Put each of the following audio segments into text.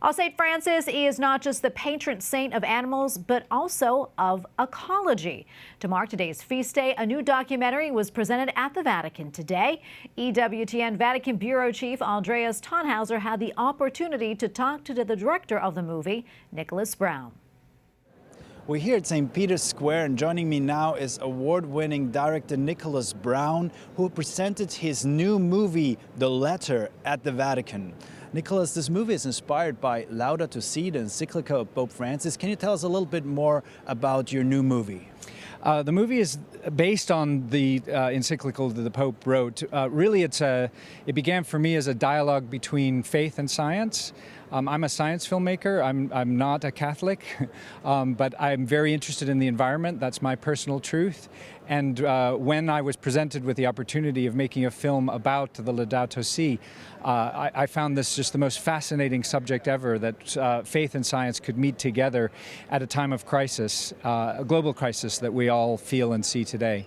Saint Francis is not just the patron saint of animals, but also of ecology. To mark today's feast day, a new documentary was presented at the Vatican today. EWTN Vatican Bureau Chief Andreas Thonhauser had the opportunity to talk to the director of the movie, Nicolas Brown. We're here at St. Peter's Square, and joining me now is award-winning director Nicolas Brown, who presented his new movie, The Letter, at the Vatican. Nicolas, this movie is inspired by Laudato Si, the encyclical of Pope Francis. Can you tell us a little bit more about your new movie? The movie is based on the encyclical that the Pope wrote. Really, it began for me as a dialogue between faith and science. I'm a science filmmaker. I'm not a Catholic, but I'm very interested in the environment. That's my personal truth. And when I was presented with the opportunity of making a film about the Laudato Si, I found this just the most fascinating subject ever, that faith and science could meet together at a time of crisis, a global crisis that we all feel and see today.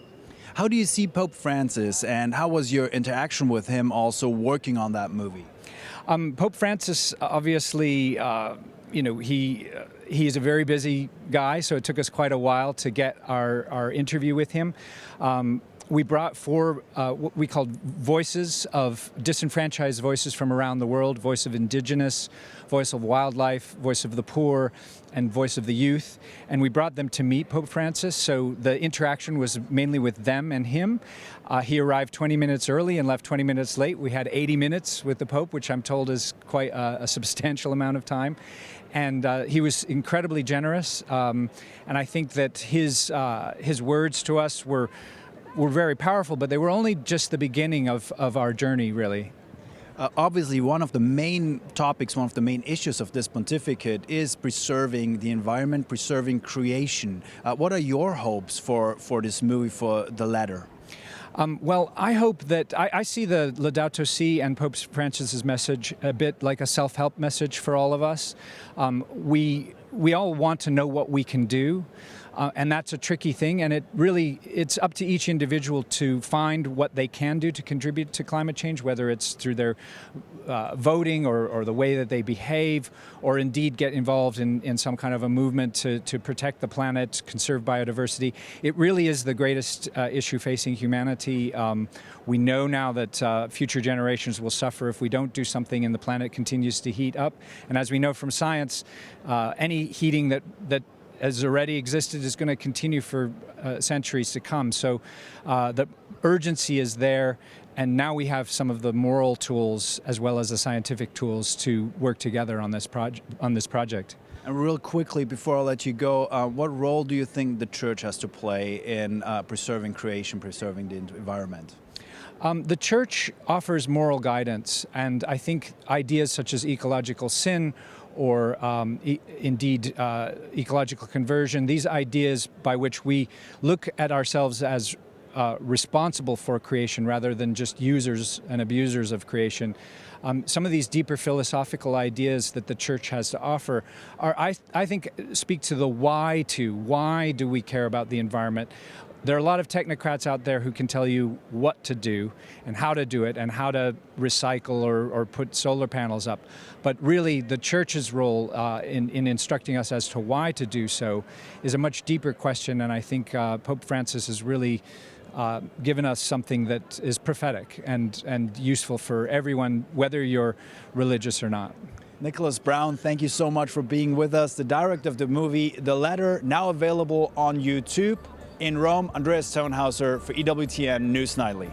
How do you see Pope Francis, and how was your interaction with him also working on that movie? Pope Francis, obviously, he is a very busy guy, so it took us quite a while to get our interview with him. We brought four what we called voices of disenfranchised voices from around the world: voice of indigenous, voice of wildlife, voice of the poor, and voice of the youth. And we brought them to meet Pope Francis, so the interaction was mainly with them and him. He arrived 20 minutes early and left 20 minutes late. We had 80 minutes with the Pope, which I'm told is quite a substantial amount of time. And he was incredibly generous. And I think that his words to us were very powerful, but they were only just the beginning of our journey, really. Obviously, one of the main topics, one of the main issues of this pontificate is preserving the environment, preserving creation. What are your hopes for this movie, for The Letter? Well, I hope that I see the Laudato Si and Pope Francis's message a bit like a self-help message for all of us. We all want to know what we can do. And that's a tricky thing, and it's up to each individual to find what they can do to contribute to climate change, whether it's through their voting or the way that they behave, or indeed get involved in some kind of a movement to protect the planet, conserve biodiversity. It really is the greatest issue facing humanity. We know now that future generations will suffer if we don't do something and the planet continues to heat up. And as we know from science, any heating that has already existed is going to continue for centuries to come. So the urgency is there, and now we have some of the moral tools as well as the scientific tools to work together on this project. And real quickly, before I let you go, what role do you think the Church has to play in preserving creation, preserving the environment? The Church offers moral guidance, and I think ideas such as ecological sin or indeed ecological conversion, these ideas by which we look at ourselves as responsible for creation rather than just users and abusers of creation. Some of these deeper philosophical ideas that the Church has to offer are, I think, speak to the why do we care about the environment. There are a lot of technocrats out there who can tell you what to do and how to do it and how to recycle or put solar panels up. But really, the Church's role in instructing us as to why to do so is a much deeper question, and I think Pope Francis has really given us something that is prophetic and useful for everyone, whether you're religious or not. Nicolas Brown, thank you so much for being with us. The director of the movie, The Letter, now available on YouTube. In Rome, Andreas Thonhauser for EWTN News Nightly.